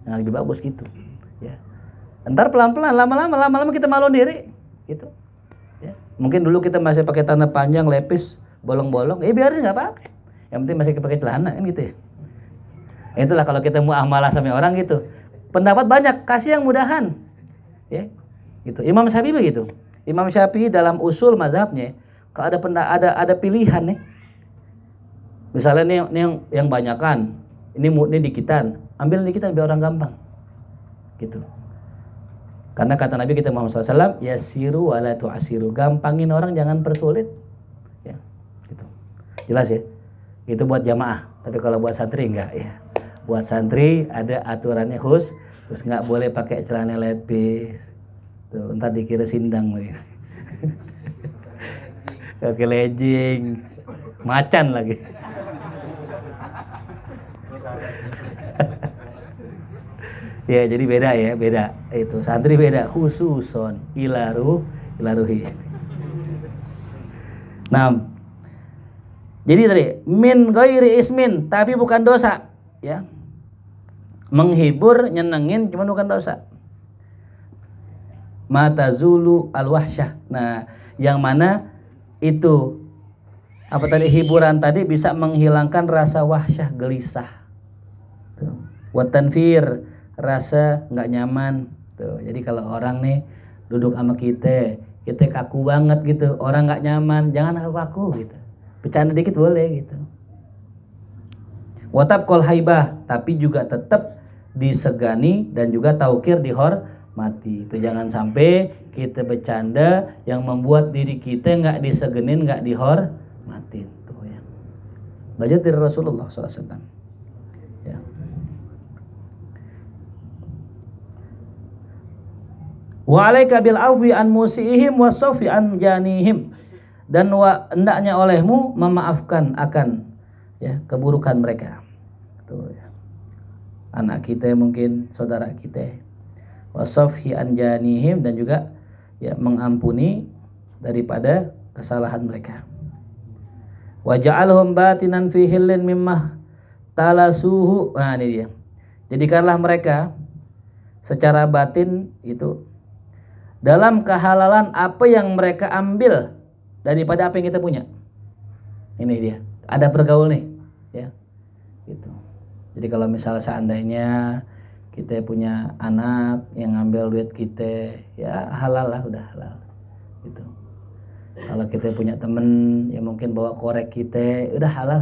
A: Yang lebih bagus gitu. Ya. Entar pelan-pelan, lama-lama kita malu diri gitu. Ya. Mungkin dulu kita masih pakai celana panjang, lepis, bolong-bolong, biarin nggak apa-apa. Yang penting masih pakai celana kan gitu ya. Itulah kalau kita mau amalah sama orang gitu. Pendapat banyak, kasih yang mudahan. Ya. Gitu. Imam Syafi'i begitu. Imam Syafi'i dalam usul mazhabnya, kalau ada pilihan nih. Misalnya nih yang banyakan, ini dikitan, ambil dikitan biar orang gampang. Gitu. Karena kata Nabi kita Muhammad SAW, yasiru wala tu'asiru, gampangin orang jangan persulit. Ya. Gitu. Jelas ya? Itu buat jamaah, tapi kalau buat santri enggak ya. Buat santri ada aturannya khusus, terus nggak boleh pakai celana lepis. Tuh, ntar dikira sindang lagi. Pakai legging, macan lagi. Ya jadi beda ya, beda. Itu santri beda, khususon ilaruhi. Nah, jadi tadi min ghairi ismin, tapi bukan dosa, ya. Menghibur, nyenengin, cuma bukan dosa. Matazulu al-wahsyah. Nah, yang mana itu apa tadi, hiburan tadi bisa menghilangkan rasa wahsyah, gelisah. Tuh. Wa tanfir, rasa nggak nyaman. Tuh. Jadi kalau orang nih duduk sama kita kaku banget gitu, orang nggak nyaman, jangan kaku-kaku gitu. Bercanda dikit boleh gitu. Wa tabqal haibah, tapi juga tetap disegani dan juga taukir, dihormati. Itu jangan sampai kita bercanda yang membuat diri kita nggak disegenin, nggak dihormatin. Tuh ya. Belajar dari Rasulullah SAW. Ya. Wa alaika bil afwi an musiihim wa safi an janihim. Dan hendaknya olehmu memaafkan akan ya keburukan mereka. Tuh ya. Anak kita mungkin, saudara kita. Wasafhi anjanihim, dan juga ya mengampuni daripada kesalahan mereka. Wa ja'alhum batinan fi hillin mimma talasuhu. Nah ini dia. Jadikanlah mereka secara batin itu dalam kehalalan apa yang mereka ambil daripada apa yang kita punya. Ini dia. Ada bergaul nih, ya. Gitu. Jadi kalau misalnya seandainya kita punya anak yang ngambil duit kita, ya halal lah, udah halal. Gitu. Kalau kita punya temen yang mungkin bawa korek kita, udah halal.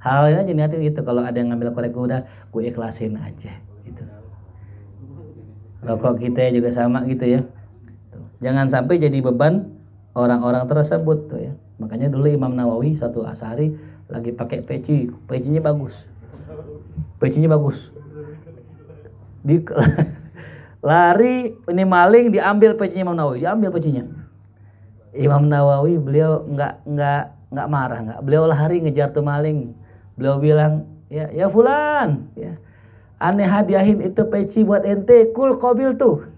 A: Halalin aja niatin gitu. Kalau ada yang ngambil korek gue, udah gue ikhlasin aja gitu. Rokok kita juga sama gitu ya. Tuh. Jangan sampai jadi beban orang-orang tersebut tuh ya. Makanya dulu Imam Nawawi suatu hari lagi pakai pecinya bagus. Lari ini maling, diambil pecinya Imam Nawawi, Imam Nawawi beliau nggak marah, beliau lari ngejar tuh maling. Beliau bilang, ya fulan, ya, aneh hadiahin itu peci buat ente, kul qabil tuh.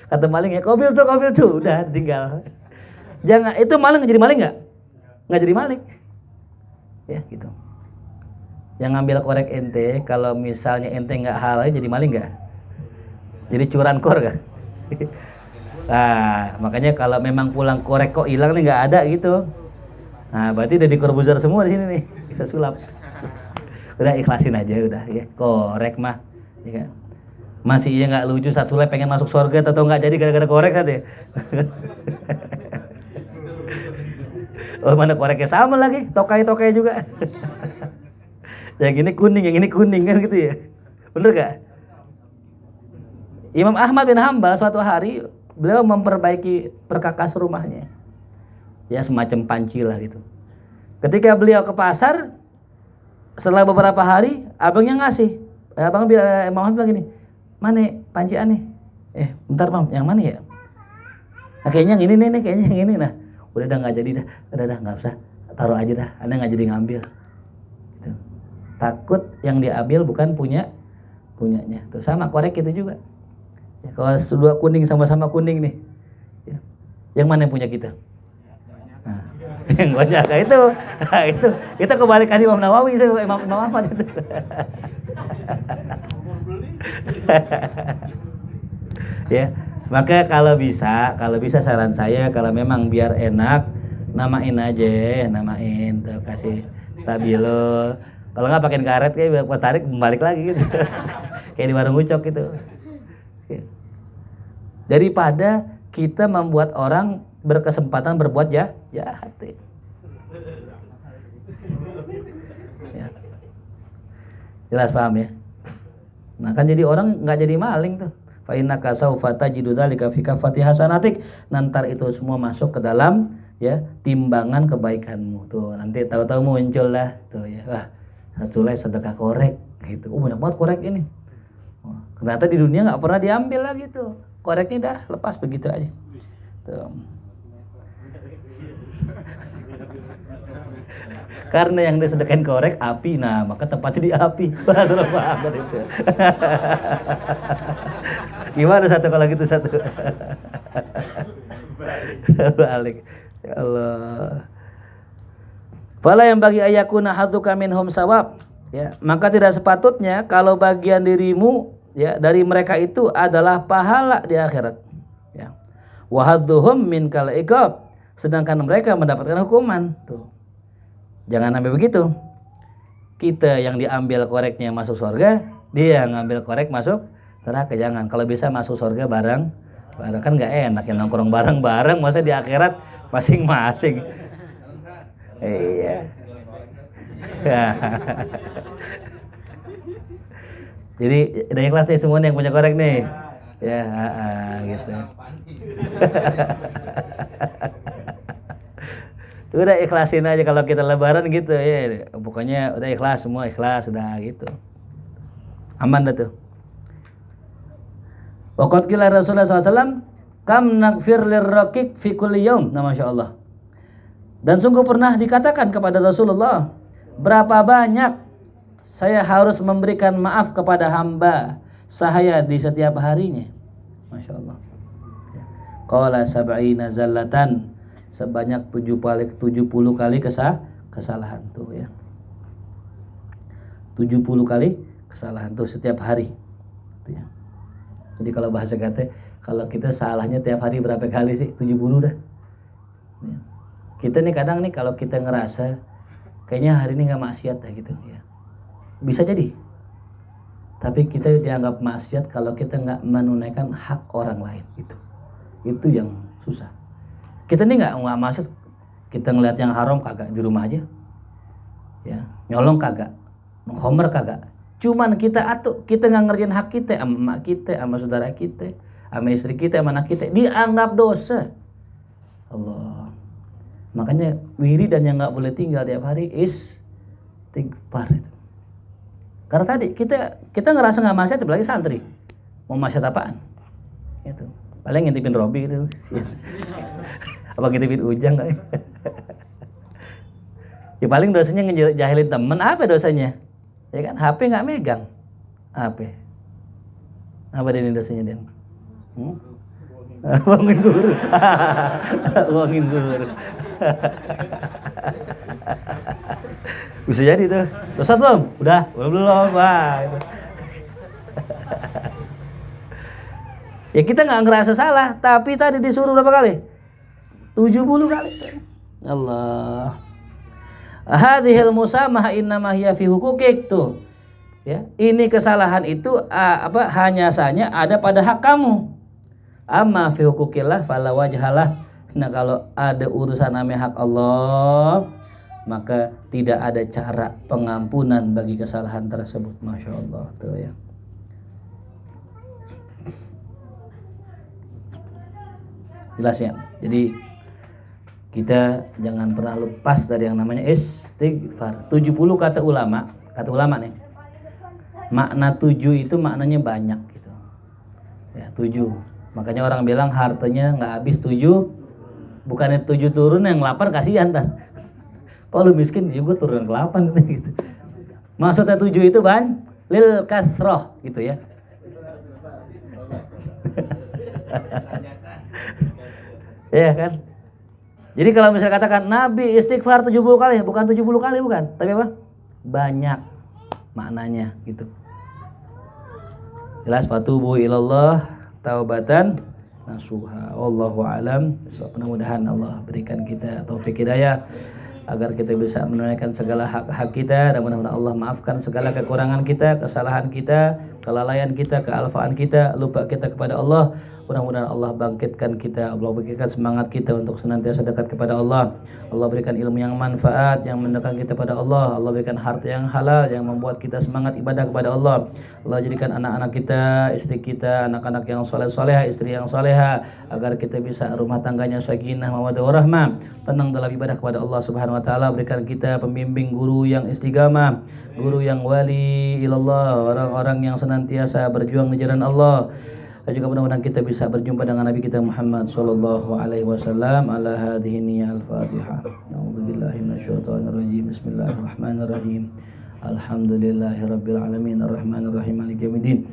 A: Kata maling, ya qabil tuh, udah tinggal. Jangan, itu maling jadi maling nggak jadi maling, ya gitu. Yang ngambil korek ente, kalau misalnya ente nggak halal jadi maling nggak? Jadi curanmor nggak? Nah, makanya kalau memang pulang korek kok hilang nih, nggak ada gitu. Nah, berarti udah dikorbuzar semua di sini nih, bisa sulap. Udah ikhlasin aja udah ya, korek mah. Ya. Masih iya nggak lucu saat Sule pengen masuk surga atau nggak jadi gara-gara korek kan ya. Oh mana koreknya sama lagi, tokai juga. Yang ini kuning kan gitu ya. Bener gak? Imam Ahmad bin Hambal suatu hari beliau memperbaiki perkakas rumahnya. Ya semacam panci lah gitu. Ketika beliau ke pasar, setelah beberapa hari abangnya ngasih. Abang bilang, Imam Ahmad bilang gini, mana panci aneh? Bentar Mam, yang mana ya? Nah, kayaknya yang ini nih, kayaknya yang ini. Nah, udah nggak jadi dah, udah nggak usah, taruh aja dah, Anda nggak jadi ngambil. Gitu. Takut yang diambil bukan punyanya. Tuh sama korek itu juga. Ya, kalau dua kuning sama-sama kuning nih, ya, yang mana yang punya kita? Nah, yang banyak itu kebalikan Imam Nawawi itu, Imam Ahmad itu. Ya, maka kalau bisa saran saya kalau memang biar enak namain tuh, kasih stabilo. Kalau nggak pakai karet kayak buat tarik balik lagi gitu. Kayak di warung ucok gitu. Daripada kita membuat orang berkesempatan berbuat jahat. Ya. Jelas paham ya? Nah kan jadi orang nggak jadi maling tuh. Fa innaka saufa tajidu dzalika fi kafati hasanatik. Nanti itu semua masuk ke dalam ya timbangan kebaikanmu tuh. Nanti tahu-tahu muncul lah tuh ya. Wah, Satulai sedekah korek gitu. Banyak banget korek ini. Ternyata di dunia nggak pernah diambil lagi tuh. Koreknya dah lepas begitu aja. Tuh. Karena yang disedekain korek api, nah maka tempatnya di api. Wah serem banget itu. Gimana satu kalau gitu satu? Balik. Ya Allah. Fala yang bagi ayakuna hadzuka minhum sawab. Ya, maka tidak sepatutnya kalau bagian dirimu ya dari mereka itu adalah pahala di akhirat. Ya. Wa hadzuhum min kal iqab. Sedangkan mereka mendapatkan hukuman. Tuh. Jangan sampai begitu. Kita yang diambil koreknya masuk surga, dia yang ngambil korek masuk neraka. Jangan. Kalau bisa masuk surga bareng kan nggak enak ya nongkrong bareng-bareng, masa di akhirat masing-masing. Iya. Jadi udah ikhlas nih semuanya yang punya korek nih. Ya, gitu. Udah ikhlasin aja kalau kita lebaran gitu ya. Pokoknya udah ikhlas, semua ikhlas udah gitu. Aman dah tuh. Waqad qila Rasulullah SAW, kam nagfir lirraqiq fi kulli yaum. Nah, Masya Allah. Dan sungguh pernah dikatakan kepada Rasulullah, berapa banyak saya harus memberikan maaf kepada hamba sahaya di setiap harinya. Masya Allah. Qala sab'ina zallatan sebanyak 70 kali kesalahan tuh ya. 70 kali kesalahan tuh setiap hari. Tuh ya. Jadi kalau bahasa kata, kalau kita salahnya tiap hari berapa kali sih? 70 dah. Ya. Kita nih kadang nih kalau kita ngerasa kayaknya hari ini nggak maksiat dah gitu ya. Bisa jadi. Tapi kita dianggap maksiat kalau kita nggak menunaikan hak orang lain gitu. Itu yang susah. Kita nih nggak maksiat, kita ngeliat yang haram kagak di rumah aja. Ya, nyolong kagak, menghomer kagak. Cuman kita nggak ngerjain hak kita sama emak kita, sama saudara kita, sama istri kita, sama anak kita, dianggap dosa. Allah. Makanya wiridan yang nggak boleh tinggal tiap hari istighfar itu. Karena tadi kita ngerasa nggak maksiat, apalagi santri mau maksiat apaan? Itu paling ngintipin Robi gitu. Yes. Apa ngintipin Ujang kali? Ya paling dosanya ngejahilin temen. Apa dosanya? Ya kan HP nggak megang. Apa ini dosanya Den? Bohongin guru. Bohongin guru. Bisa jadi tuh. Dosa belum? Udah belum. Wah. Ya kita nggak ngerasa salah, tapi tadi disuruh berapa kali? 70 kali. Allah. Hadhil musamah innama hiya fi hukukik tuh. Ya, ini kesalahan itu hanya saja ada pada hak kamu. Amma fi hukukillah fala wajhalah. Nah, kalau ada urusan namanya hak Allah, maka tidak ada cara pengampunan bagi kesalahan tersebut. Masya Allah tuh ya. Jelas ya. Jadi kita jangan pernah lepas dari yang namanya istighfar. 70 kata ulama nih. Makna 7 itu maknanya banyak gitu. Ya, 7. Makanya orang bilang hartanya nggak habis 7. Bukannya 7 turun, yang 8 kasihan dah. Kalau miskin juga turun ke 8 gitu. Maksudnya 7 itu lil kasroh gitu ya. Ya kan? Jadi kalau misalnya katakan Nabi istighfar 70 kali, bukan 70 kali bukan, tapi apa? Banyak maknanya gitu. Jelas, fatubu ilallah taubatan nasuha. Wallahu alam. Mudah-mudahan Allah berikan kita taufik hidayah agar kita bisa menunaikan segala hak-hak kita, dan mudah-mudahan Allah maafkan segala kekurangan kita, kesalahan kita, kelalaian kita, kealfaan kita, lupa kita kepada Allah. Mudah-mudahan Allah bangkitkan kita, Allah berikan semangat kita untuk senantiasa dekat kepada Allah. Allah berikan ilmu yang manfaat, yang mendekatkan kita pada Allah. Allah berikan harta yang halal, yang membuat kita semangat ibadah kepada Allah. Allah jadikan anak-anak kita, istri kita, anak-anak yang soleh-solehah, istri yang soleha, agar kita bisa rumah tangganya sakinah, mawaddah warahmah, tenang dalam ibadah kepada Allah Subhanahu wa taala. Berikan kita pembimbing guru yang istiqamah, guru yang wali ilallah, orang-orang yang senantiasa berjuang di jalan Allah. Dan juga mudah-mudahan kita bisa berjumpa dengan Nabi kita Muhammad sallallahu alaihi wasallam. Ala hadhihi niyyah al-Fatihah. A'udzubillahi minasyaitonir rajim. Bismillahirrahmanirrahim. Alhamdulillahirabbil alamin arrahmanir rahim maliki yaumiddin.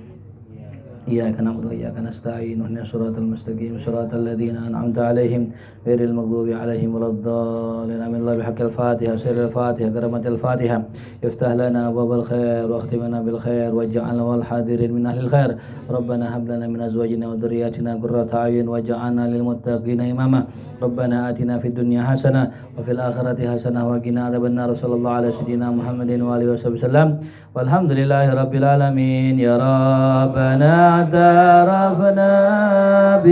A: Iyyaka na'budu wa iyyaka nasta'in. Ihdinas siratal mustaqim, siratal ladzina an'amta 'alaihim ghairil maghdubi 'alaihim waladdallin. Amin. Bihaqqil Fatihah, sirril Fatihah, karamatil Fatihah. Iftah lana abwabal khair wa akhtim lana bil khair waj'alna wal hadirin min ahlil khair. Rabbana hab lana min azwajina wa dhurriyyatina qurrata a'yun waj'alna lil muttaqina imama. Rabbana atina fid dunya hasanah wa fil akhirati hasanah wa qina adzabannar. Sallallahu alaihi wasallam Muhammadin wa alihi wasallam. Walhamdulillahirabbil alamin. Ya Rabbana اعترفنا